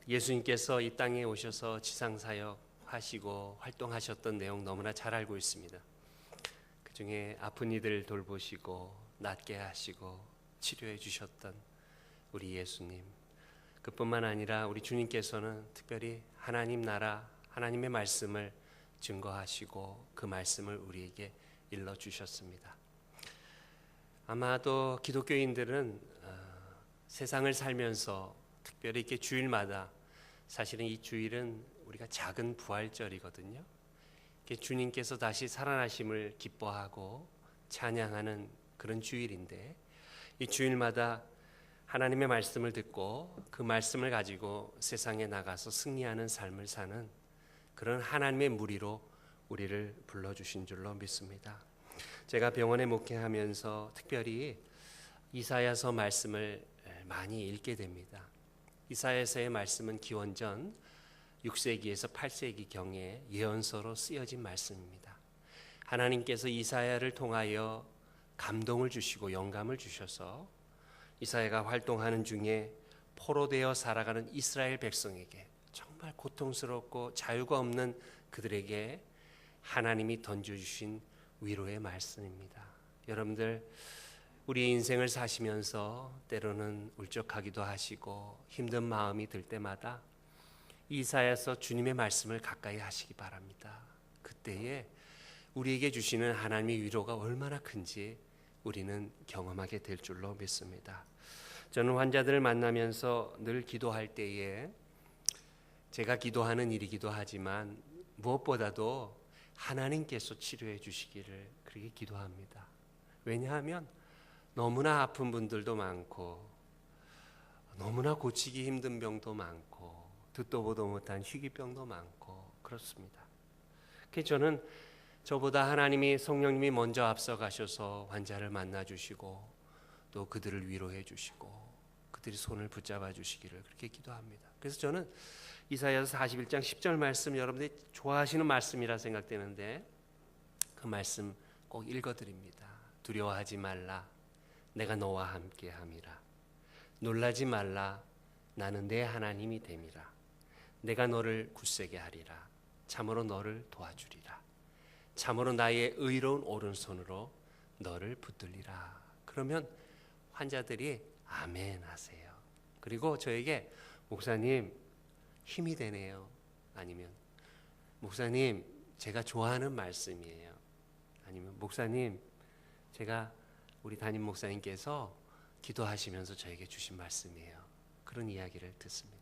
예수님께서 이 땅에 오셔서 지상사역 하시고 활동하셨던 내용 너무나 잘 알고 있습니다. 그 중에 아픈 이들 돌보시고 낫게 하시고 치료해 주셨던 우리 예수님, 그뿐만 아니라 우리 주님께서는 특별히 하나님 나라, 하나님의 말씀을 증거하시고 그 말씀을 우리에게 일러주셨습니다. 아마도 기독교인들은 세상을 살면서 특별히 이렇게 주일마다, 사실은 이 주일은 우리가 작은 부활절이거든요. 주님께서 다시 살아나심을 기뻐하고 찬양하는 그런 주일인데, 이 주일마다 하나님의 말씀을 듣고 그 말씀을 가지고 세상에 나가서 승리하는 삶을 사는 그런 하나님의 무리로 우리를 불러주신 줄로 믿습니다. 제가 병원에 목회하면서 특별히 이사야서 말씀을 많이 읽게 됩니다. 이사야서의 말씀은 기원전 6세기에서 8세기 경에 예언서로 쓰여진 말씀입니다. 하나님께서 이사야를 통하여 감동을 주시고 영감을 주셔서 이사야가 활동하는 중에 포로되어 살아가는 이스라엘 백성에게 정말 고통스럽고 자유가 없는 그들에게 하나님이 던져주신 위로의 말씀입니다. 여러분들, 우리 인생을 사시면서 때로는 울적하기도 하시고 힘든 마음이 들 때마다 이사야서 주님의 말씀을 가까이 하시기 바랍니다. 그때에 우리에게 주시는 하나님의 위로가 얼마나 큰지 우리는 경험하게 될 줄로 믿습니다. 저는 환자들을 만나면서 늘 기도할 때에 제가 기도하는 일이기도 하지만 무엇보다도 하나님께서 치료해 주시기를 그렇게 기도합니다. 왜냐하면 너무나 아픈 분들도 많고 너무나 고치기 힘든 병도 많고 듣도 보도 못한 희귀병도 많고 그렇습니다. 그래서 저는 저보다 하나님이, 성령님이 먼저 앞서가셔서 환자를 만나주시고 또 그들을 위로해 주시고 그들이 손을 붙잡아 주시기를 그렇게 기도합니다. 그래서 저는 이사야서 41장 10절 말씀, 여러분들이 좋아하시는 말씀이라 생각되는데 그 말씀 꼭 읽어드립니다. 두려워하지 말라, 내가 너와 함께 함이라. 놀라지 말라, 나는 내 하나님이 됨이라. 내가 너를 굳세게 하리라. 참으로 너를 도와주리라. 참으로 나의 의로운 오른손으로 너를 붙들리라. 그러면 환자들이 아멘 하세요. 그리고 저에게 목사님 힘이 되네요. 아니면 목사님 제가 좋아하는 말씀이에요. 아니면 목사님 제가 우리 담임 목사님께서 기도하시면서 저에게 주신 말씀이에요. 그런 이야기를 듣습니다.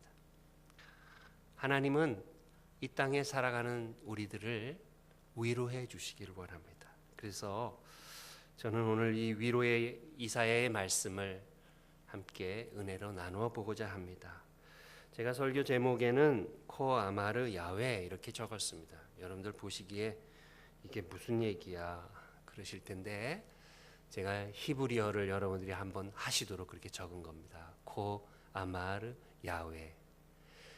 하나님은 이 땅에 살아가는 우리들을 위로해 주시기를 원합니다. 그래서 저는 오늘 이 위로의 이사야의 말씀을 함께 은혜로 나누어 보고자 합니다. 제가 설교 제목에는 코 아마르 야훼 이렇게 적었습니다. 여러분들 보시기에 이게 무슨 얘기야 그러실 텐데 제가 히브리어를 여러분들이 한번 하시도록 그렇게 적은 겁니다. 코 아마르 야훼.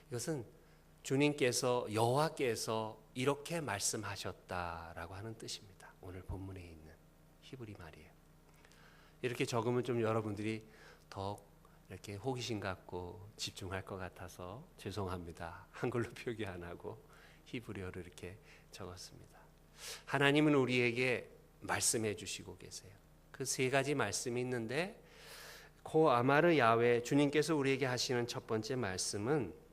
이것은 주님께서, 여호와께서 이렇게 말씀하셨다라고 하는 뜻입니다. 오늘 본문에 있는 히브리 말이에요. 이렇게 적으면 좀 여러분들이 더 이렇게 호기심 갖고 집중할 것 같아서 죄송합니다. 한글로 표기 안 하고 히브리어로 이렇게 적었습니다. 하나님은 우리에게 말씀해 주시고 계세요. 그 세 가지 말씀이 있는데 코 아마르 야훼, 주님께서 우리에게 하시는 첫 번째 말씀은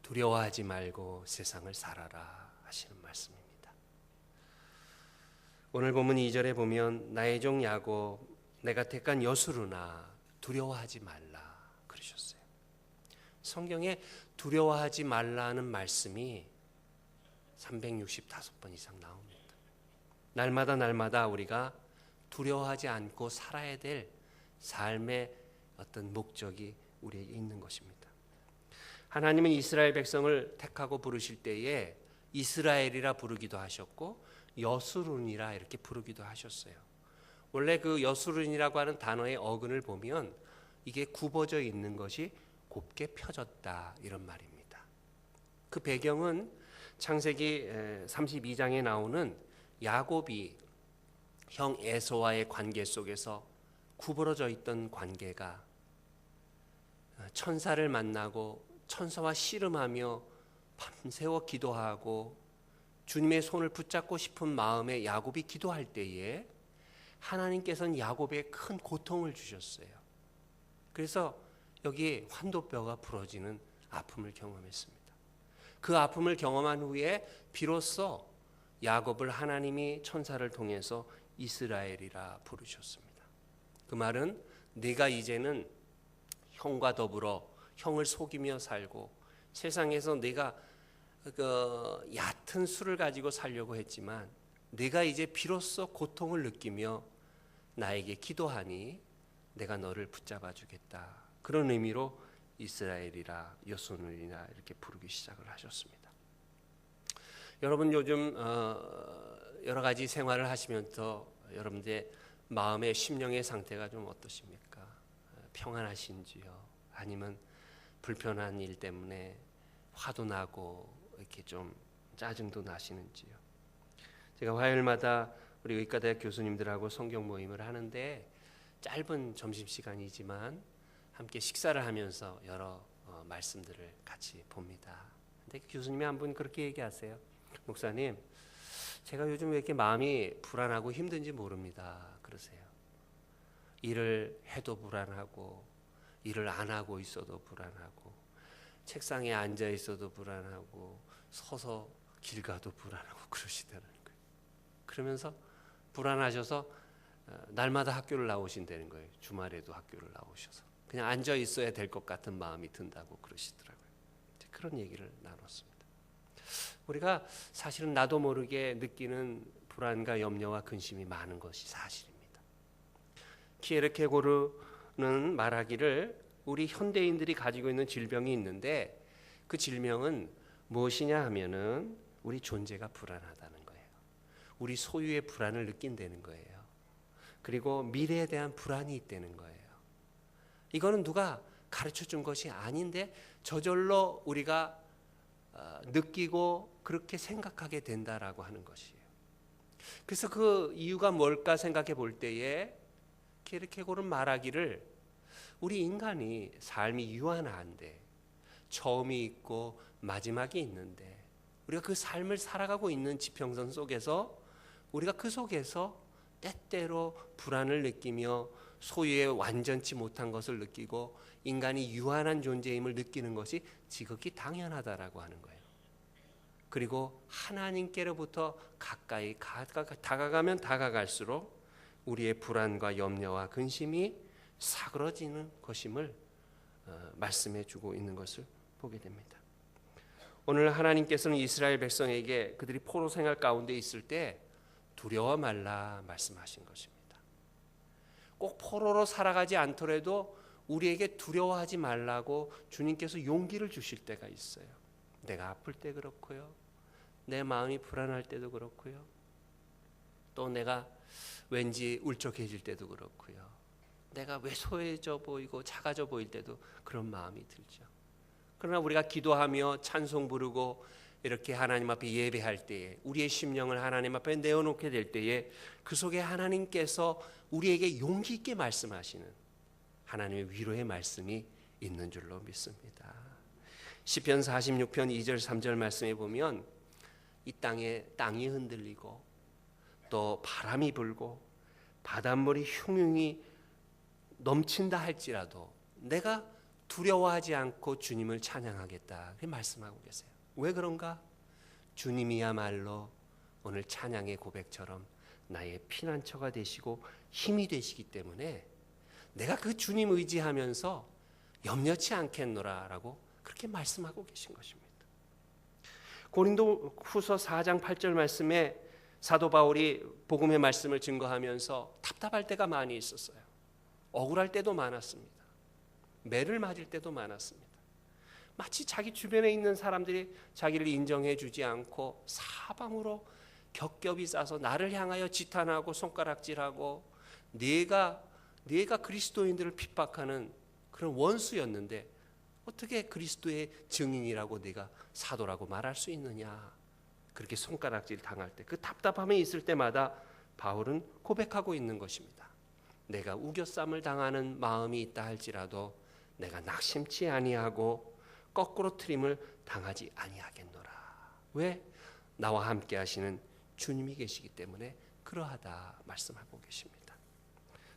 두려워하지 말고 세상을 살아라 하시는 말씀입니다. 오늘 본문 2절에 보면 나의 종 야곱, 내가 택한 여수르나 두려워하지 말라 그러셨어요. 성경에 두려워하지 말라는 말씀이 365번 이상 나옵니다. 날마다 우리가 두려워하지 않고 살아야 될 삶의 어떤 목적이 우리에게 있는 것입니다. 하나님은 이스라엘 백성을 택하고 부르실 때에 이스라엘이라 부르기도 하셨고 여수룬이라 이렇게 부르기도 하셨어요. 원래 그 여수룬이라고 하는 단어의 어근을 보면 이게 굽어져 있는 것이 곱게 펴졌다 이런 말입니다. 그 배경은 창세기 32장에 나오는 야곱이 형 에서와의 관계 속에서 구부러져 있던 관계가 천사를 만나고 천사와 씨름하며 밤새워 기도하고 주님의 손을 붙잡고 싶은 마음에 야곱이 기도할 때에 하나님께서는 야곱에 큰 고통을 주셨어요. 그래서 여기 환도뼈가 부러지는 아픔을 경험했습니다. 그 아픔을 경험한 후에 비로소 야곱을 하나님이 천사를 통해서 이스라엘이라 부르셨습니다. 그 말은 네가 이제는 형과 더불어 형을 속이며 살고 세상에서 네가 그 얕은 수를 가지고 살려고 했지만 네가 이제 비로소 고통을 느끼며 나에게 기도하니 내가 너를 붙잡아 주겠다. 그런 의미로 이스라엘이라 여손이라 이렇게 부르기 시작을 하셨습니다. 여러분 요즘 여러 가지 생활을 하시면서 여러분들의 마음의 심령의 상태가 좀 어떠십니까? 평안하신지요? 아니면 불편한 일 때문에 화도 나고 이렇게 좀 짜증도 나시는지요? 제가 화요일마다 우리 의과대학 교수님들하고 성경 모임을 하는데 짧은 점심시간이지만 함께 식사를 하면서 여러 말씀들을 같이 봅니다. 근데 교수님이 한 분 그렇게 얘기하세요. 목사님, 제가 요즘 왜 이렇게 마음이 불안하고 힘든지 모릅니다. 그러세요. 일을 해도 불안하고 일을 안 하고 있어도 불안하고 책상에 앉아 있어도 불안하고 서서 길 가도 불안하고 그러시다는 거예요. 그러면서 불안하셔서 날마다 학교를 나오신다는 거예요. 주말에도 학교를 나오셔서 그냥 앉아 있어야 될 것 같은 마음이 든다고 그러시더라고요. 그런 얘기를 나눴습니다. 우리가 사실은 나도 모르게 느끼는 불안과 염려와 근심이 많은 것이 사실입니다. 키에르케고르는 말하기를 우리 현대인들이 가지고 있는 질병이 있는데 그 질병은 무엇이냐 하면은 우리 존재가 불안하다는 거예요. 우리 소유의 불안을 느낀다는 거예요. 그리고 미래에 대한 불안이 있다는 거예요. 이거는 누가 가르쳐 준 것이 아닌데 저절로 우리가 느끼고 그렇게 생각하게 된다라고 하는 것이에요. 그래서 그 이유가 뭘까 생각해 볼 때에 키에르케고르는 말하기를 우리 인간이 삶이 유한한데 처음이 있고 마지막이 있는데 우리가 그 삶을 살아가고 있는 지평선 속에서 우리가 그 속에서 때때로 불안을 느끼며 소유의 완전치 못한 것을 느끼고 인간이 유한한 존재임을 느끼는 것이 지극히 당연하다라고 하는 거예요. 그리고 하나님께로부터 가까이 다가가면 다가갈수록 우리의 불안과 염려와 근심이 사그러지는 것임을 말씀해 주고 있는 것을 보게 됩니다. 오늘 하나님께서는 이스라엘 백성에게 그들이 포로 생활 가운데 있을 때 두려워 말라 말씀하신 것입니다. 꼭 포로로 살아가지 않더라도 우리에게 두려워하지 말라고 주님께서 용기를 주실 때가 있어요. 내가 아플 때 그렇고요. 내 마음이 불안할 때도 그렇고요. 또 내가 왠지 울적해질 때도 그렇고요. 내가 왜소해져 보이고 작아져 보일 때도 그런 마음이 들죠. 그러나 우리가 기도하며 찬송 부르고 이렇게 하나님 앞에 예배할 때에 우리의 심령을 하나님 앞에 내어놓게 될 때에 그 속에 하나님께서 우리에게 용기 있게 말씀하시는 하나님의 위로의 말씀이 있는 줄로 믿습니다. 시편 46편 2절 3절 말씀에 보면 이 땅이 흔들리고 또 바람이 불고 바닷물이 흉흉이 넘친다 할지라도 내가 두려워하지 않고 주님을 찬양하겠다 그렇게 말씀하고 계세요. 왜 그런가? 주님이야말로 오늘 찬양의 고백처럼 나의 피난처가 되시고 힘이 되시기 때문에 내가 그 주님 의지하면서 염려치 않겠노라라고 그렇게 말씀하고 계신 것입니다. 고린도 후서 4장 8절 말씀에 사도 바울이 복음의 말씀을 증거하면서 답답할 때가 많이 있었어요. 억울할 때도 많았습니다. 매를 맞을 때도 많았습니다. 마치 자기 주변에 있는 사람들이 자기를 인정해 주지 않고 사방으로 겹겹이 싸서 나를 향하여 지탄하고 손가락질하고 네가 그리스도인들을 핍박하는 그런 원수였는데 어떻게 그리스도의 증인이라고 네가 사도라고 말할 수 있느냐. 그렇게 손가락질 당할 때 그 답답함이 있을 때마다 바울은 고백하고 있는 것입니다. 내가 우겨쌈을 당하는 마음이 있다 할지라도 내가 낙심치 아니하고 거꾸로 트림을 당하지 아니하겠노라. 왜? 나와 함께 하시는 주님이 계시기 때문에 그러하다 말씀하고 계십니다.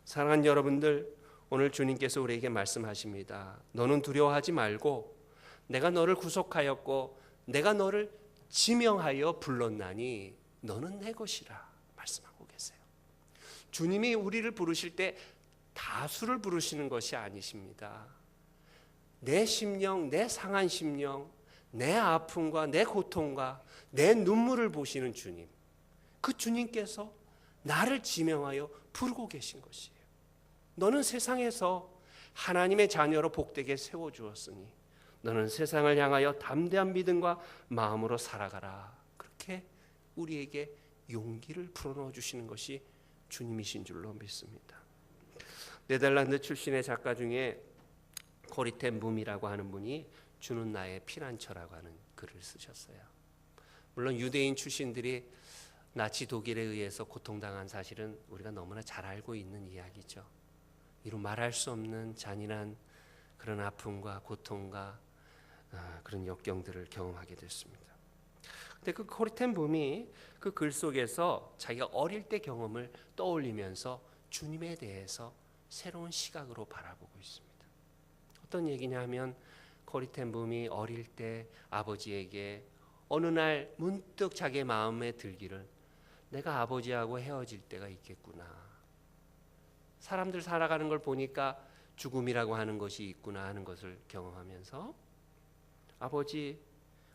사랑하는 여러분들, 오늘 주님께서 우리에게 말씀하십니다. 너는 두려워하지 말고 내가 너를 구속하였고 내가 너를 지명하여 불렀나니 너는 내 것이라 말씀하고 계세요. 주님이 우리를 부르실 때 다수를 부르시는 것이 아니십니다. 내 심령, 내 상한 심령, 내 아픔과 내 고통과 내 눈물을 보시는 주님, 그 주님께서 나를 지명하여 부르고 계신 것이에요. 너는 세상에서 하나님의 자녀로 복되게 세워주었으니 너는 세상을 향하여 담대한 믿음과 마음으로 살아가라. 그렇게 우리에게 용기를 불어넣어 주시는 것이 주님이신 줄로 믿습니다. 네덜란드 출신의 작가 중에 코리텐 붐이라고 하는 분이 주는 나의 피난처라고 하는 글을 쓰셨어요. 물론 유대인 출신들이 나치 독일에 의해서 고통당한 사실은 우리가 너무나 잘 알고 있는 이야기죠. 이루 말할 수 없는 잔인한 그런 아픔과 고통과 그런 역경들을 경험하게 됐습니다. 근데 그 코리텐 붐이 그 글 속에서 자기가 어릴 때 경험을 떠올리면서 주님에 대해서 새로운 시각으로 바라보고 있습니다. 어떤 얘기냐 하면 코리텐 붐이 어릴 때 아버지에게 어느 날 문득 자기 마음에 들기를 내가 아버지하고 헤어질 때가 있겠구나. 사람들 살아가는 걸 보니까 죽음이라고 하는 것이 있구나 하는 것을 경험하면서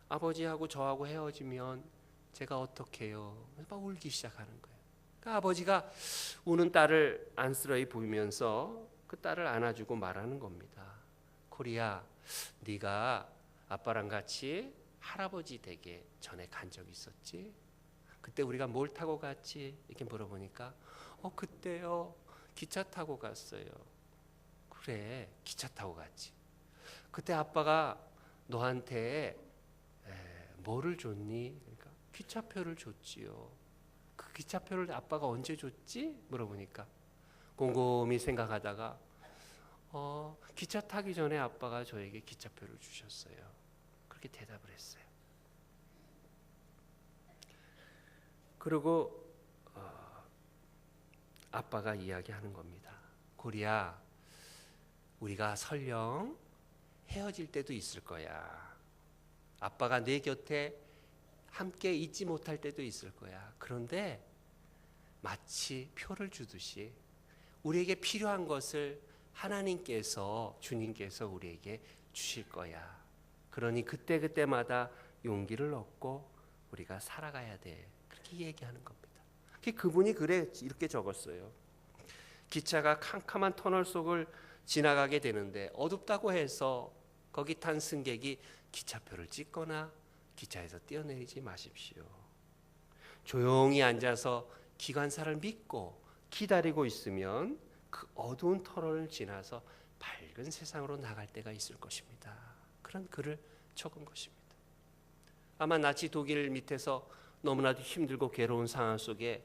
아버지하고 저하고 헤어지면 제가 어떻게 해요? 막 울기 시작하는 거예요. 그러니까 아버지가 우는 딸을 안쓰러이 보이면서 그 딸을 안아주고 말하는 겁니다. 코리야, 네가 아빠랑 같이 할아버지 댁에 전에 간 적 있었지? 그때 우리가 뭘 타고 갔지? 이렇게 물어보니까 그때요 기차 타고 갔어요. 그래, 기차 타고 갔지. 그때 아빠가 너한테 뭐를 줬니? 그러니까 기차표를 줬지요. 그 기차표를 아빠가 언제 줬지? 물어보니까 곰곰이 생각하다가 기차 타기 전에 아빠가 저에게 기차표를 주셨어요. 그렇게 대답을 했어요. 그리고 아빠가 이야기하는 겁니다. 고리야, 우리가 설령 헤어질 때도 있을 거야. 아빠가 내 곁에 함께 있지 못할 때도 있을 거야. 그런데 마치 표를 주듯이 우리에게 필요한 것을 하나님께서, 주님께서 우리에게 주실 거야. 그러니 그때마다 용기를 얻고 우리가 살아가야 돼. 그렇게 얘기하는 겁니다. 그분이 글에 이렇게 적었어요. 기차가 캄캄한 터널 속을 지나가게 되는데 어둡다고 해서 거기 탄 승객이 기차표를 찍거나 기차에서 뛰어내리지 마십시오. 조용히 앉아서 기관사를 믿고 기다리고 있으면 그 어두운 터널을 지나서 밝은 세상으로 나갈 때가 있을 것입니다. 그런 글을 적은 것입니다. 아마 나치 독일 밑에서 너무나도 힘들고 괴로운 상황 속에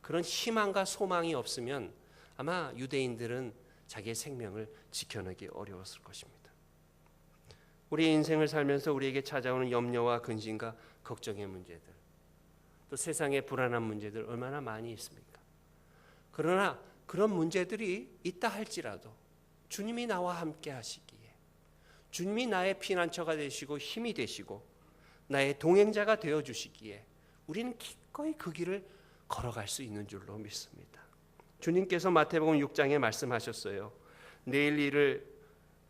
그런 희망과 소망이 없으면 아마 유대인들은 자기의 생명을 지켜내기 어려웠을 것입니다. 우리 인생을 살면서 우리에게 찾아오는 염려와 근심과 걱정의 문제들, 또 세상의 불안한 문제들 얼마나 많이 있습니까? 그러나 그런 문제들이 있다 할지라도 주님이 나와 함께 하시기에, 주님이 나의 피난처가 되시고 힘이 되시고 나의 동행자가 되어주시기에 우리는 기꺼이 그 길을 걸어갈 수 있는 줄로 믿습니다. 주님께서 마태복음 6장에 말씀하셨어요. 내일 일을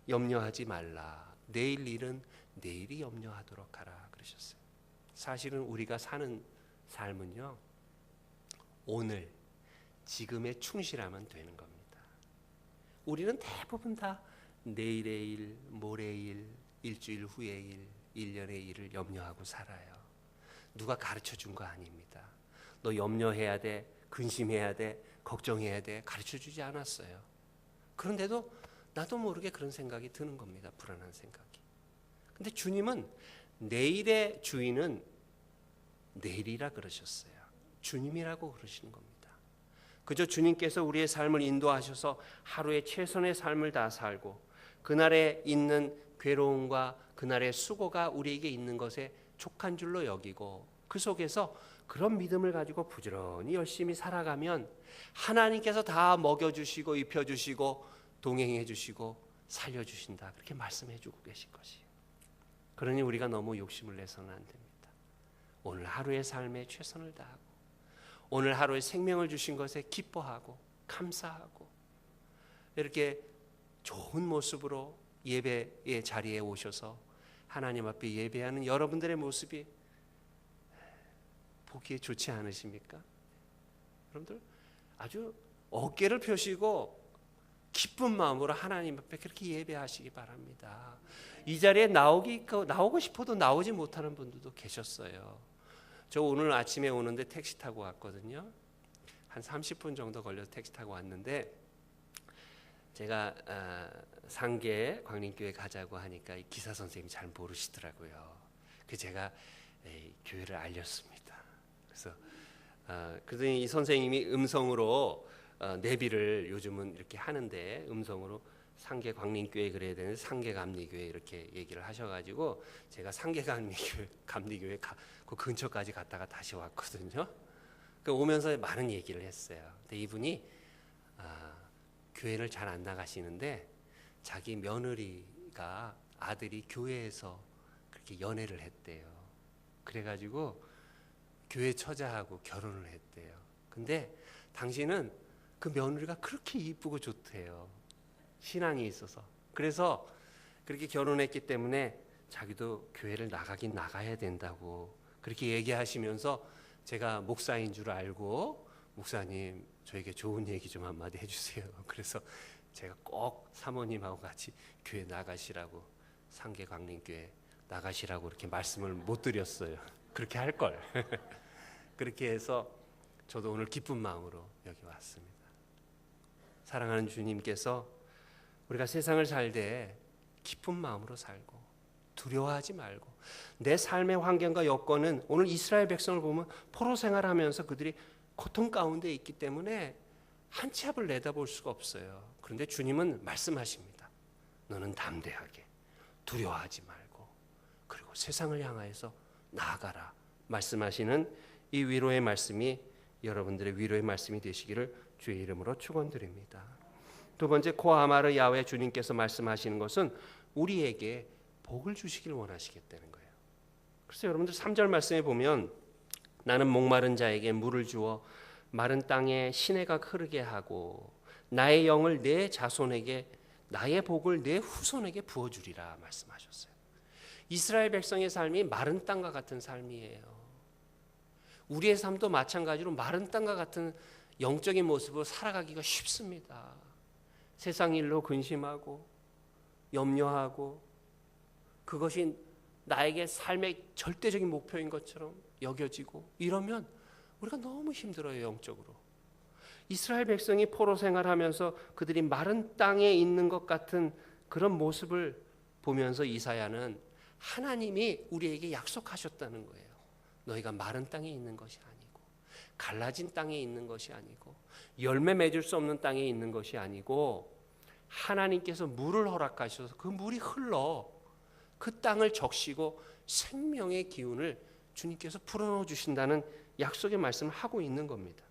염려하지 말라. 내일 일은 내일이 염려하도록 하라 그러셨어요. 사실은 우리가 사는 삶은요, 오늘 지금에 충실하면 되는 겁니다. 우리는 대부분 다 내일의 일, 모레의 일, 일주일 후의 일, 1년의 일을 염려하고 살아요. 누가 가르쳐 준 거 아닙니다. 너 염려해야 돼, 근심해야 돼, 걱정해야 돼, 가르쳐 주지 않았어요. 그런데도 나도 모르게 그런 생각이 드는 겁니다. 불안한 생각이. 근데 주님은 내일의 주인은 내일이라 그러셨어요. 주님이라고 그러시는 겁니다. 그저 주님께서 우리의 삶을 인도하셔서 하루에 최선의 삶을 다 살고 그날에 있는 괴로움과 그날의 수고가 우리에게 있는 것에 족한 줄로 여기고 그 속에서 그런 믿음을 가지고 부지런히 열심히 살아가면 하나님께서 다 먹여주시고 입혀주시고 동행해주시고 살려주신다. 그렇게 말씀해주고 계신 것이에요. 그러니 우리가 너무 욕심을 내서는 안 됩니다. 오늘 하루의 삶에 최선을 다하고 오늘 하루의 생명을 주신 것에 기뻐하고 감사하고 이렇게 좋은 모습으로 예배의 자리에 오셔서 하나님 앞에 예배하는 여러분들의 모습이 보기에 좋지 않으십니까? 여러분들 아주 어깨를 펴시고 기쁜 마음으로 하나님 앞에 그렇게 예배하시기 바랍니다. 이 자리에 나오고 싶어도 나오지 못하는 분들도 계셨어요. 저 오늘 아침에 오는데 택시 타고 왔거든요. 한 30분 정도 걸려서 택시 타고 왔는데 제가 상계 광림교회 가자고 하니까 기사 선생님이 잘 모르시더라고요. 그래서 제가 교회를 알렸습니다. 그래서 그랬더니 이 선생님이 음성으로 내비를 요즘은 이렇게 하는데 음성으로 상계 광림교회 그래야 되는데 상계 감리교회 이렇게 얘기를 하셔가지고 제가 상계 감리교회 그 근처까지 갔다가 다시 왔거든요. 그 오면서 많은 얘기를 했어요. 근데 이분이 교회를 잘 안 나가시는데 자기 며느리가 아들이 교회에서 그렇게 연애를 했대요. 그래가지고 교회 처자하고 결혼을 했대요. 근데 당신은 그 며느리가 그렇게 이쁘고 좋대요. 신앙이 있어서. 그래서 그렇게 결혼했기 때문에 자기도 교회를 나가긴 나가야 된다고 그렇게 얘기하시면서 제가 목사인 줄 알고 목사님 저에게 좋은 얘기 좀 한마디 해주세요. 그래서 제가 꼭 사모님하고 같이 교회 나가시라고 상계 광림교회 나가시라고 이렇게 말씀을 못 드렸어요. 그렇게 할 걸. 그렇게 해서 저도 오늘 기쁜 마음으로 여기 왔습니다. 사랑하는 주님께서 우리가 세상을 살 때 기쁜 마음으로 살고 두려워하지 말고 내 삶의 환경과 여건은 오늘 이스라엘 백성을 보면 포로 생활하면서 그들이 고통 가운데 있기 때문에 한 치 앞을 내다볼 수가 없어요. 그런데 주님은 말씀하십니다. 너는 담대하게 두려워하지 말고 그리고 세상을 향하여서 나아가라 말씀하시는 이 위로의 말씀이 여러분들의 위로의 말씀이 되시기를 주의 이름으로 축원드립니다. 두 번째 코아마르 야훼 주님께서 말씀하시는 것은 우리에게 복을 주시길 원하시겠다는 거예요. 그래서 여러분들 3절 말씀에 보면 나는 목마른 자에게 물을 주어 마른 땅에 시내가 흐르게 하고 나의 영을 내 자손에게 나의 복을 내 후손에게 부어주리라 말씀하셨어요. 이스라엘 백성의 삶이 마른 땅과 같은 삶이에요. 우리의 삶도 마찬가지로 마른 땅과 같은 영적인 모습으로 살아가기가 쉽습니다. 세상 일로 근심하고 염려하고 그것이 나에게 삶의 절대적인 목표인 것처럼 여겨지고 이러면 우리가 너무 힘들어요. 영적으로. 이스라엘 백성이 포로 생활하면서 그들이 마른 땅에 있는 것 같은 그런 모습을 보면서 이사야는 하나님이 우리에게 약속하셨다는 거예요. 너희가 마른 땅에 있는 것이 아니고 갈라진 땅에 있는 것이 아니고 열매 맺을 수 없는 땅에 있는 것이 아니고 하나님께서 물을 허락하셔서 그 물이 흘러 그 땅을 적시고 생명의 기운을 주님께서 불어넣어 주신다는 약속의 말씀을 하고 있는 겁니다.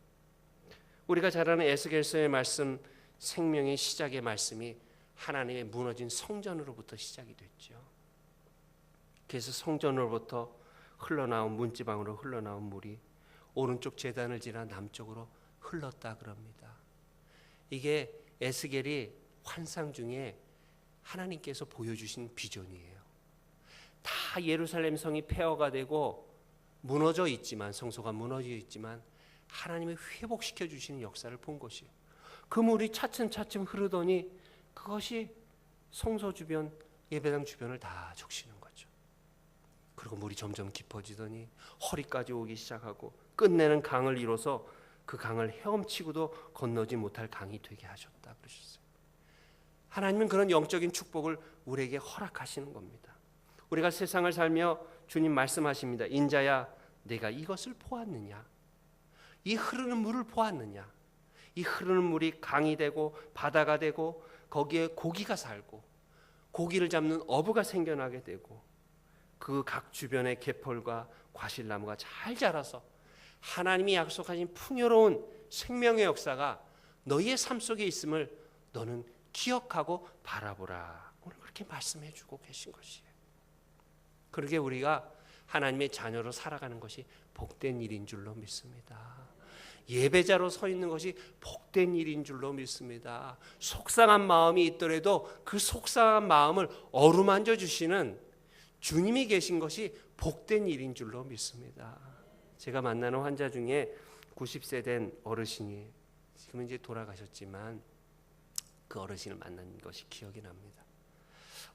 우리가 잘 아는 에스겔서의 말씀 생명의 시작의 말씀이 하나님의 무너진 성전으로부터 시작이 됐죠. 그래서 성전으로부터 흘러나온 문지방으로 흘러나온 물이 오른쪽 제단을 지나 남쪽으로 흘렀다 그럽니다. 이게 에스겔이 환상 중에 하나님께서 보여주신 비전이에요. 다 예루살렘 성이 폐허가 되고 무너져 있지만 성소가 무너져 있지만 하나님이 회복시켜 주시는 역사를 본 것이에요. 그 물이 차츰차츰 흐르더니 그것이 성소 주변 예배당 주변을 다 적시는 거죠. 그리고 물이 점점 깊어지더니 허리까지 오기 시작하고 끝내는 강을 이뤄서 그 강을 헤엄치고도 건너지 못할 강이 되게 하셨다 그러셨어요. 하나님은 그런 영적인 축복을 우리에게 허락하시는 겁니다. 우리가 세상을 살며 주님 말씀하십니다. 인자야 내가 이것을 보았느냐? 이 흐르는 물을 보았느냐? 이 흐르는 물이 강이 되고 바다가 되고 거기에 고기가 살고 고기를 잡는 어부가 생겨나게 되고 그 각 주변의 개펄과 과실나무가 잘 자라서 하나님이 약속하신 풍요로운 생명의 역사가 너희의 삶 속에 있음을 너는 기억하고 바라보라. 오늘 그렇게 말씀해 주고 계신 것이에요. 그러게 우리가 하나님의 자녀로 살아가는 것이 복된 일인 줄로 믿습니다. 예배자로 서 있는 것이 복된 일인 줄로 믿습니다. 속상한 마음이 있더라도 그 속상한 마음을 어루만져 주시는 주님이 계신 것이 복된 일인 줄로 믿습니다. 제가 만나는 환자 중에 90세 된 어르신이 지금은 이제 돌아가셨지만 그 어르신을 만난 것이 기억이 납니다.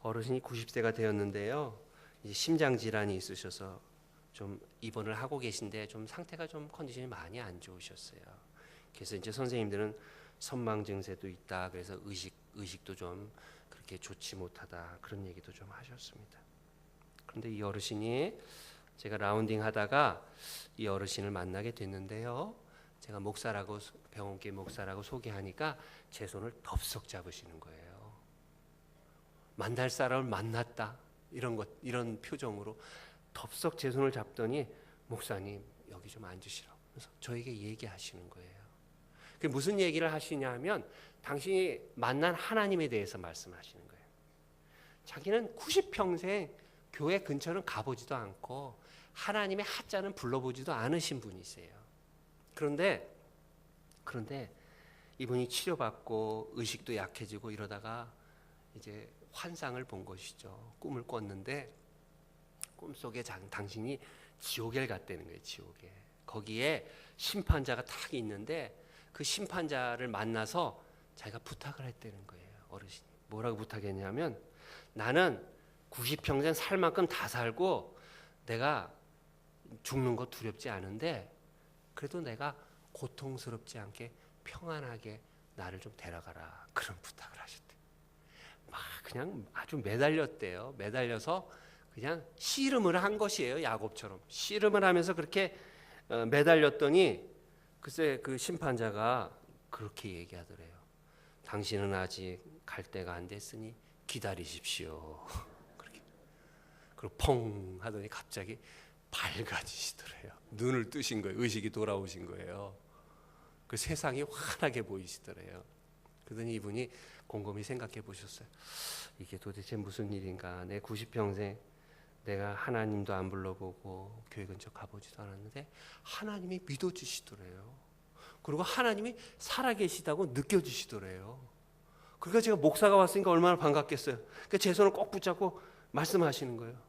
어르신이 90세가 되었는데요. 이제 심장 질환이 있으셔서 좀 입원을 하고 계신데 좀 상태가 좀 컨디션이 많이 안 좋으셨어요. 그래서 이제 선생님들은 선망 증세도 있다. 그래서 의식도 좀 그렇게 좋지 못하다. 그런 얘기도 좀 하셨습니다. 그런데 이 어르신이 제가 라운딩 하다가 이 어르신을 만나게 됐는데요. 제가 목사라고 병원계 목사라고 소개하니까 제 손을 덥석 잡으시는 거예요. 만날 사람을 만났다. 이런 표정으로 덥석 제 손을 잡더니 목사님 여기 좀 앉으시라고 그래서 저에게 얘기하시는 거예요. 그게 무슨 얘기를 하시냐 하면 당신이 만난 하나님에 대해서 말씀하시는 거예요. 자기는 90평생 교회 근처는 가보지도 않고 하나님의 하자는 불러보지도 않으신 분이세요. 그런데 이분이 치료받고 의식도 약해지고 이러다가 이제 환상을 본 것이죠. 꿈을 꿨는데 꿈속에 당신이 지옥에 갔다는 거예요. 지옥에. 거기에 심판자가 딱 있는데 그 심판자를 만나서 자기가 부탁을 했다는 거예요. 어르신이. 뭐라고 부탁했냐면 나는 90평생 살 만큼 다 살고 내가 죽는 거 두렵지 않은데 그래도 내가 고통스럽지 않게 평안하게 나를 좀 데려가라. 그런 부탁을 하셨대요. 막 그냥 아주 매달렸대요. 매달려서 그냥 씨름을 한 것이에요. 야곱처럼 씨름을 하면서 그렇게 매달렸더니 글쎄 그 심판자가 그렇게 얘기하더래요. 당신은 아직 갈 때가 안 됐으니 기다리십시오. 그렇게. 그리고 펑 하더니 갑자기 밝아지시더래요. 눈을 뜨신 거예요. 의식이 돌아오신 거예요. 그 세상이 환하게 보이시더래요. 그러더니 이분이 곰곰이 생각해 보셨어요. 이게 도대체 무슨 일인가. 내 90평생 내가 하나님도 안 불러보고 교회 근처 가보지도 않았는데 하나님이 믿어주시더래요. 그리고 하나님이 살아계시다고 느껴지시더래요. 그러니까 제가 목사가 왔으니까 얼마나 반갑겠어요. 그러니까 제 손을 꼭 붙잡고 말씀하시는 거예요.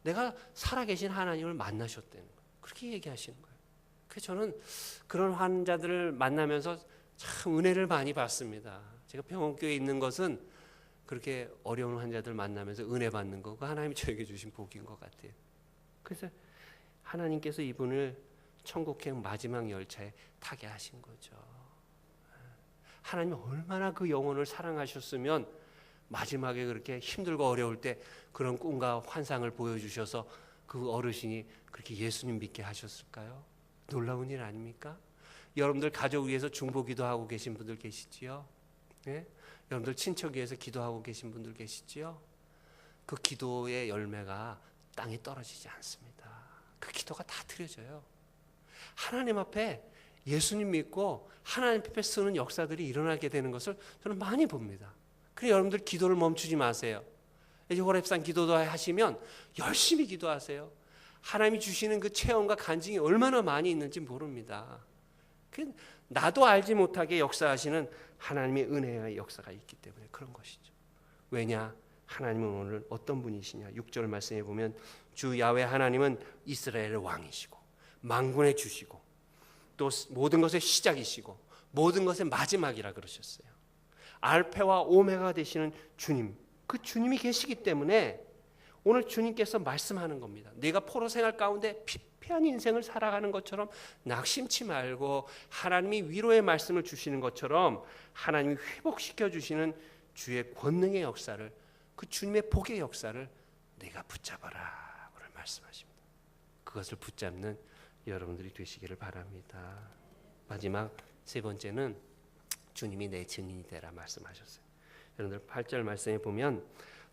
내가 살아계신 하나님을 만나셨다는 거예요. 그렇게 얘기하시는 거예요. 그래서 저는 그런 환자들을 만나면서 참 은혜를 많이 받습니다. 제가 병원교회에 있는 것은 그렇게 어려운 환자들 만나면서 은혜 받는 거, 하나님이 저에게 주신 복인 것 같아요. 그래서 하나님께서 이분을 천국행 마지막 열차에 타게 하신 거죠. 하나님이 얼마나 그 영혼을 사랑하셨으면 마지막에 그렇게 힘들고 어려울 때 그런 꿈과 환상을 보여주셔서 그 어르신이 그렇게 예수님 믿게 하셨을까요? 놀라운 일 아닙니까? 여러분들 가족 위해서 중보기도 하고 계신 분들 계시지요? 네? 여러분들 친척 위해서 기도하고 계신 분들 계시지요? 그 기도의 열매가 땅에 떨어지지 않습니다. 그 기도가 다 드려져요. 하나님 앞에 예수님 믿고 하나님 앞에 쓰는 역사들이 일어나게 되는 것을 저는 많이 봅니다. 그래서 여러분들 기도를 멈추지 마세요. 이제 호렙산 기도도 하시면 열심히 기도하세요. 하나님이 주시는 그 체험과 간증이 얼마나 많이 있는지 모릅니다. 나도 알지 못하게 역사하시는 하나님의 은혜의 역사가 있기 때문에 그런 것이죠. 왜냐? 하나님은 오늘 어떤 분이시냐? 6절 말씀해 보면 주 야훼 하나님은 이스라엘의 왕이시고 만군의 주시고 또 모든 것의 시작이시고 모든 것의 마지막이라 그러셨어요. 알페와 오메가 되시는 주님, 그 주님이 계시기 때문에 오늘 주님께서 말씀하는 겁니다. 내가 포로 생활 가운데 피폐한 인생을 살아가는 것처럼 낙심치 말고 하나님이 위로의 말씀을 주시는 것처럼 하나님이 회복시켜 주시는 주의 권능의 역사를, 그 주님의 복의 역사를 내가 붙잡아라 오늘 말씀하십니다. 그것을 붙잡는 여러분들이 되시기를 바랍니다. 마지막 세 번째는 주님이 내 증인이 되라 말씀하셨어요. 여러분들 8절 말씀에 보면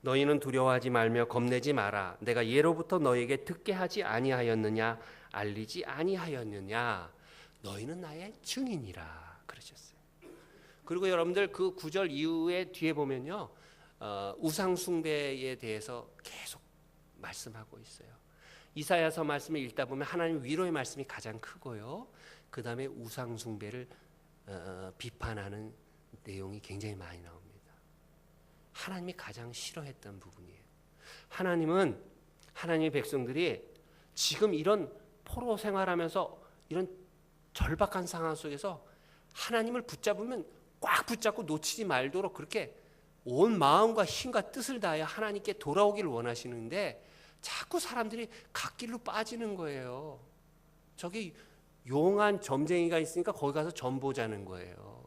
너희는 두려워하지 말며 겁내지 마라. 내가 예로부터 너희에게 듣게 하지 아니하였느냐, 알리지 아니하였느냐. 너희는 나의 증인이라 그러셨어요. 그리고 여러분들 그 9절 이후에 뒤에 보면요, 우상 숭배에 대해서 계속 말씀하고 있어요. 이사야서 말씀을 읽다 보면 하나님 위로의 말씀이 가장 크고요, 그 다음에 우상 숭배를 비판하는 내용이 굉장히 많이 나옵니다. 하나님이 가장 싫어했던 부분이에요. 하나님은 하나님의 백성들이 지금 이런 포로 생활하면서 이런 절박한 상황 속에서 하나님을 붙잡으면 꽉 붙잡고 놓치지 말도록 그렇게 온 마음과 힘과 뜻을 다하여 하나님께 돌아오기를 원하시는데 자꾸 사람들이 갓길로 빠지는 거예요. 저기 용한 점쟁이가 있으니까 거기 가서 점 보자는 거예요.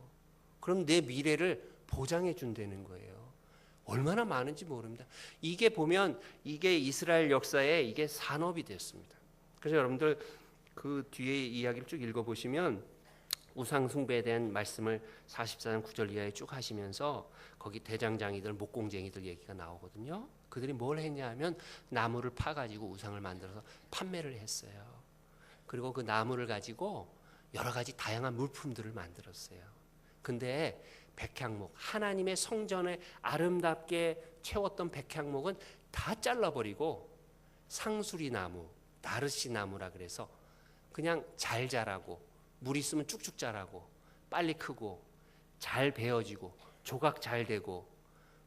그럼 내 미래를 보장해 준다는 거예요. 얼마나 많은지 모릅니다. 이게 보면 이게 이스라엘 역사에 이게 산업이 됐습니다. 그래서 여러분들 그 뒤에 이야기를 쭉 읽어보시면 우상 숭배에 대한 말씀을 44장 9절 이하에 쭉 하시면서 거기 대장장이들, 목공쟁이들 얘기가 나오거든요. 그들이 뭘 했냐 하면 나무를 파가지고 우상을 만들어서 판매를 했어요. 그리고 그 나무를 가지고 여러 가지 다양한 물품들을 만들었어요. 근데 백향목, 하나님의 성전에 아름답게 채웠던 백향목은 다 잘라버리고 상수리 나무, 나르시 나무라 그래서 그냥 잘 자라고 물 있으면 쭉쭉 자라고 빨리 크고 잘 베어지고 조각 잘 되고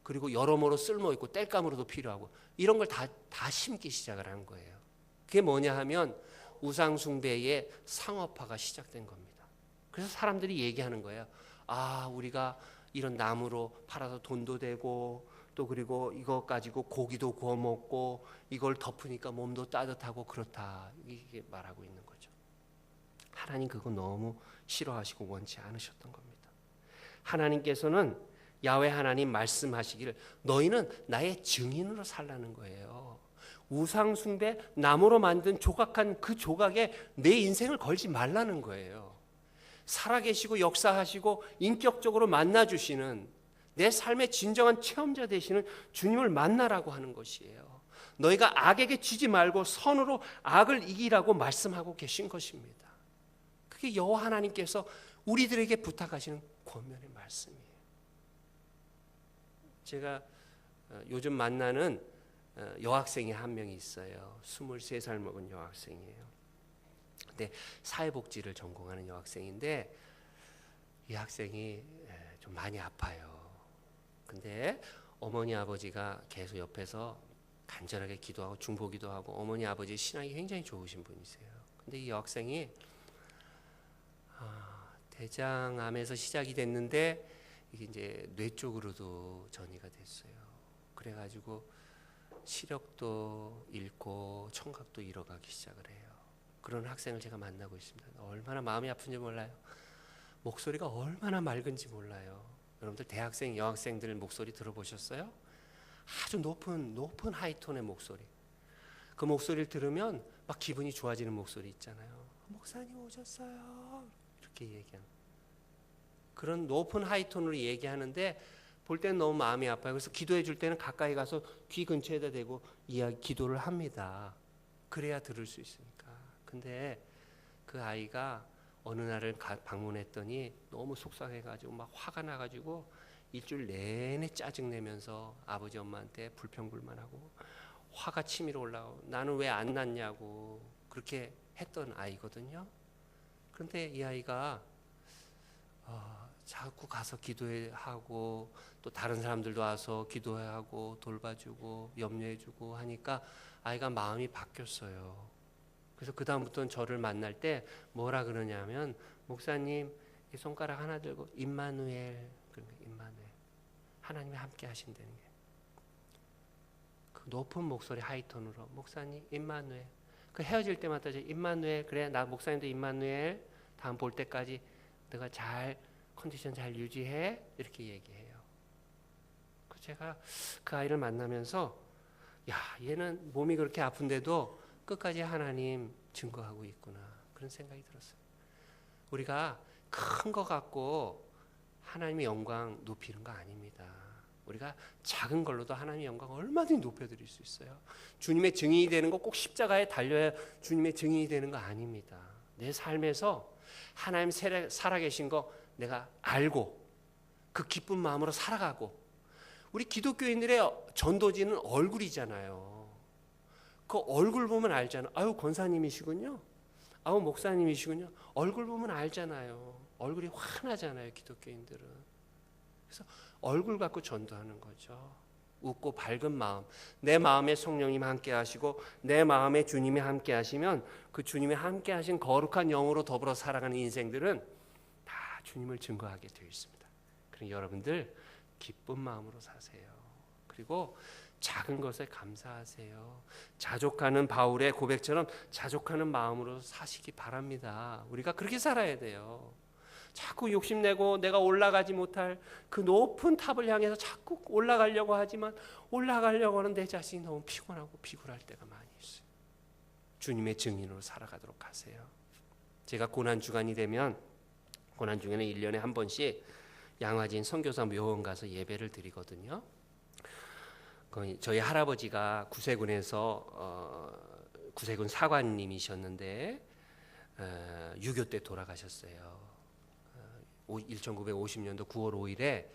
그리고 여러모로 쓸모있고 땔감으로도 필요하고 이런 걸 다 심기 시작을 한 거예요. 그게 뭐냐 하면 우상 숭배의 상업화가 시작된 겁니다. 그래서 사람들이 얘기하는 거예요. 아, 우리가 이런 나무로 팔아서 돈도 되고 또 그리고 이거 가지고 고기도 구워 먹고 이걸 덮으니까 몸도 따뜻하고 그렇다. 이게 말하고 있는 거죠. 하나님 그거 너무 싫어하시고 원치 않으셨던 겁니다. 하나님께서는 야훼 하나님 말씀하시기를 너희는 나의 증인으로 살라는 거예요. 우상 숭배, 나무로 만든 조각한 그 조각에 내 인생을 걸지 말라는 거예요. 살아계시고 역사하시고 인격적으로 만나주시는 내 삶의 진정한 체험자 되시는 주님을 만나라고 하는 것이에요. 너희가 악에게 지지 말고 선으로 악을 이기라고 말씀하고 계신 것입니다. 그게 여호와 하나님께서 우리들에게 부탁하시는 권면의 말씀이에요. 제가 요즘 만나는 여학생이 한 명이 있어요. 23살 먹은 여학생이에요. 근데 사회복지를 전공하는 여학생인데 이 학생이 좀 많이 아파요. 근데 어머니 아버지가 계속 옆에서 간절하게 기도하고 중보기도 하고 어머니 아버지 신앙이 굉장히 좋으신 분이세요. 근데 이 여학생이 대장암에서 시작이 됐는데 이게 이제 뇌 쪽으로도 전이가 됐어요. 그래가지고 시력도 잃고 청각도 잃어가기 시작을 해요. 그런 학생을 제가 만나고 있습니다. 얼마나 마음이 아픈지 몰라요. 목소리가 얼마나 맑은지 몰라요. 여러분들 대학생, 여학생들 목소리 들어보셨어요? 아주 높은 하이톤의 목소리. 그 목소리를 들으면 막 기분이 좋아지는 목소리 있잖아요. 목사님 오셨어요. 이렇게 얘기하는. 그런 높은 하이톤으로 얘기하는데 볼 때는 너무 마음이 아파요. 그래서 기도해 줄 때는 가까이 가서 귀 근처에다 대고 기도를 합니다. 그래야 들을 수 있으니까. 근데 그 아이가 어느 날을 방문했더니 너무 속상해가지고 막 화가 나가지고 일주일 내내 짜증내면서 아버지 엄마한테 불평불만하고 화가 치밀어 올라오고 나는 왜 안 낳냐고 그렇게 했던 아이거든요. 그런데 이 아이가 자꾸 가서 기도하고 또 다른 사람들도 와서 기도하고 돌봐주고 염려해주고 하니까 아이가 마음이 바뀌었어요. 그래서 그 다음부터는 저를 만날 때 뭐라 그러냐면 목사님 이 손가락 하나 들고 임마누엘, 그러니까 임마누엘 하나님이 함께 하신다는 게 그 높은 목소리 하이톤으로 목사님 임마누엘. 그 헤어질 때마다 임마누엘 그래 나 목사님도 임마누엘 다음 볼 때까지 내가 잘 컨디션 잘 유지해 이렇게 얘기해요. 제가 그 아이를 만나면서 야 얘는 몸이 그렇게 아픈데도 끝까지 하나님 증거하고 있구나 그런 생각이 들었어요. 우리가 큰 거 갖고 하나님의 영광 높이는 거 아닙니다. 우리가 작은 걸로도 하나님의 영광을 얼마든지 높여드릴 수 있어요. 주님의 증인이 되는 거 꼭 십자가에 달려야 주님의 증인이 되는 거 아닙니다. 내 삶에서 하나님 살아계신 거 내가 알고 그 기쁜 마음으로 살아가고, 우리 기독교인들의 전도지는 얼굴이잖아요. 그 얼굴 보면 알잖아요. 아유 권사님이시군요. 아우 목사님이시군요. 얼굴 보면 알잖아요. 얼굴이 환하잖아요, 기독교인들은. 그래서 얼굴 갖고 전도하는 거죠. 웃고 밝은 마음, 내 마음에 성령님 함께 하시고 내 마음에 주님이 함께 하시면 그 주님이 함께 하신 거룩한 영으로 더불어 살아가는 인생들은 다 주님을 증거하게 되어 있습니다. 그러니 여러분들 기쁜 마음으로 사세요. 그리고 작은 것에 감사하세요. 자족하는 바울의 고백처럼 자족하는 마음으로 사시기 바랍니다. 우리가 그렇게 살아야 돼요. 자꾸 욕심내고 내가 올라가지 못할 그 높은 탑을 향해서 자꾸 올라가려고 하지만, 올라가려고 하는 내 자신이 너무 피곤하고 비굴할 때가 많이 있어요. 주님의 증인으로 살아가도록 하세요. 제가 고난주간이 되면, 고난주간에 1년에 한 번씩 양화진 선교사 묘원 가서 예배를 드리거든요. 저희 할아버지가 구세군에서 구세군 사관님이셨는데 6.25 때 돌아가셨어요. 1950년도 9월 5일에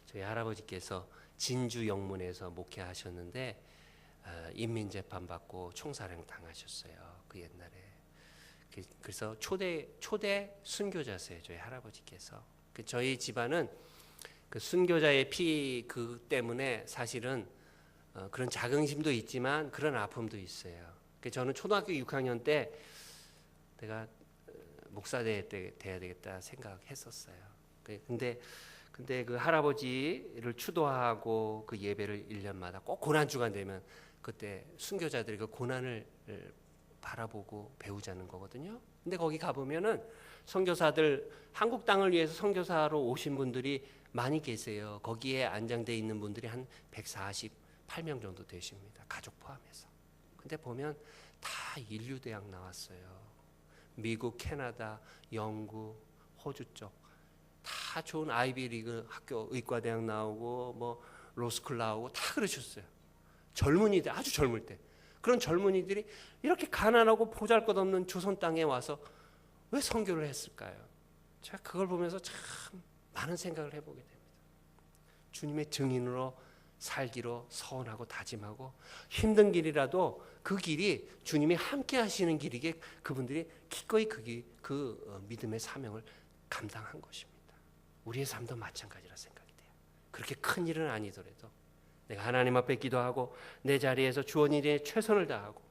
저희 할아버지께서 진주 영문에서 목회하셨는데 인민재판 받고 총살행 당하셨어요. 그 옛날에. 그래서 초대 순교자세요, 저희 할아버지께서. 저희 집안은 그 순교자의 피 그 때문에 사실은 그런 자긍심도 있지만 그런 아픔도 있어요. 저는 초등학교 6학년 때 내가 목사 돼야 되겠다 생각했었어요. 근데 그 할아버지를 추도하고 그 예배를 1년마다 꼭 고난주간 되면 그때 순교자들이 그 고난을 바라보고 배우자는 거거든요. 근데 거기 가보면은 선교사들, 한국 땅을 위해서 선교사로 오신 분들이 많이 계세요. 거기에 안장되어 있는 분들이 한 148명 정도 되십니다. 가족 포함해서. 근데 보면 다 인류대학 나왔어요. 미국, 캐나다, 영국, 호주 쪽 다 좋은 아이비리그 학교, 의과대학 나오고 뭐 로스쿨 나오고 다 그러셨어요. 젊은이들, 아주 젊을 때. 그런 젊은이들이 이렇게 가난하고 보잘것없는 조선 땅에 와서 왜 선교를 했을까요? 제가 그걸 보면서 참 많은 생각을 해보게 됩니다. 주님의 증인으로 살기로 서원하고 다짐하고, 힘든 길이라도 그 길이 주님이 함께 하시는 길이기에 그분들이 기꺼이 그 믿음의 사명을 감당한 것입니다. 우리의 삶도 마찬가지라 생각이 돼요. 그렇게 큰 일은 아니더라도 내가 하나님 앞에 기도하고 내 자리에서 주원 일에 최선을 다하고,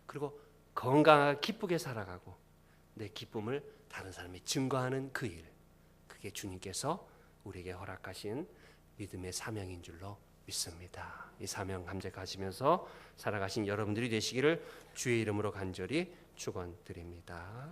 그리고 건강하게 기쁘게 살아가고 내 기쁨을 다른 사람이 증거하는 그 일, 그게 주님께서 우리에게 허락하신 믿음의 사명인 줄로 믿습니다. 이 사명 감격하시면서 살아가신 여러분들이 되시기를 주의 이름으로 간절히 축원드립니다.